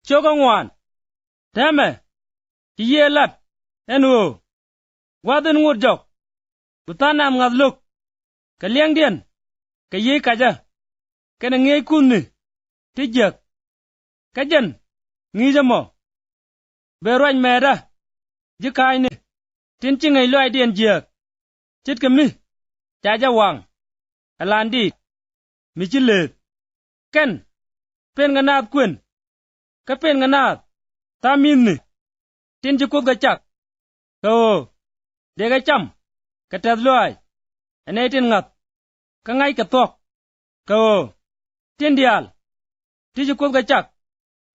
choka ngwan teme ti ye lat enwo wadin ngur jok butanam ngadluk ka liang dien ka ye kaja kana nge kunni ti jek ka jen ngi jamo be roñ meda ji kaini tin chi ngai loy dien jek chit ka mi jaja wang alandi mi chi le ken pen ganat kwen ka pen ganat ta min ni tin ji kut ga chak ko de ga cham ka tat loy ane tin ngat ka ngai ka tok ko tin dial ti ji kut ga chak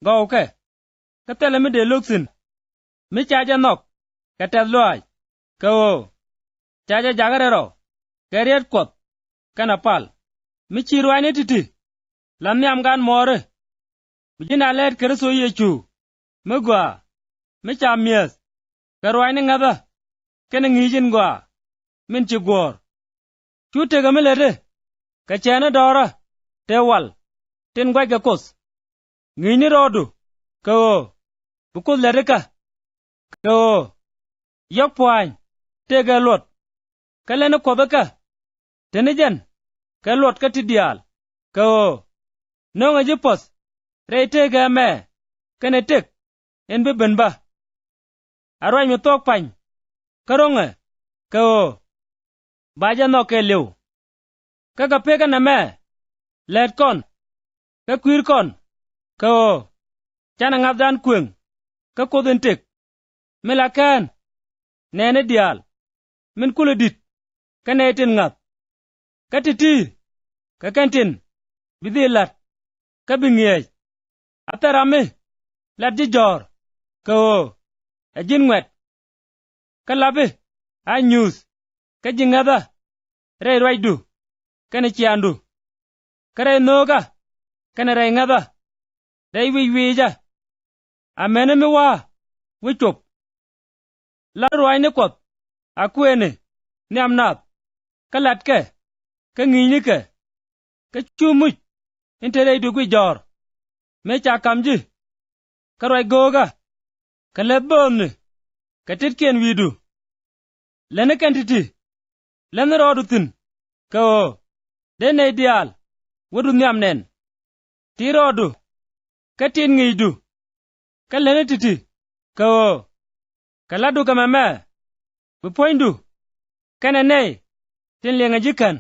go ke ka tele mi de luksin mi chaja nok ka tat loy ko chaja jagare ro keriet kot kana pal mi chi ruane titi lam nyam gan more mi jina let kerso yechu mi gwa mi cha mies ka ruane ngada kene ngijin gwa min chi gor chute ga milete ka chena dora te wal tin gwa ga kos ngini rodu ko bukul lereka ko yok poin te ga lot kalene kobaka tenijen ka lot ka tidial ko nonga jipos reite ga me kene tek en be benba arwai mi tok pany karonga ko baja no ke lew ka pega na me let kon ka kwir kon ko chana ngabdan kweng ka kodin tek melakan nene dial min kuledit ka netin ngap ka titi ka kantin bidilat ka bingiyej atarame lat jor ko ajin ngwet ka labe a news ka jingada rei raidu kana chiandu kare noga kana rei ngada rei wiwija amene mi wa wichop la ruaine kot akwene ni amnat ka latke ka ngini ke ka chumuch intere du gwi jor me cha kamji ka roi goga ka lebomni ka titken widu lene kentiti lene rodutin ka dene dial wudu nyam nen ti rodu ka tin ngidu ka lene titi ka ladu ka meme bu poindu kana nei tin lenga jikan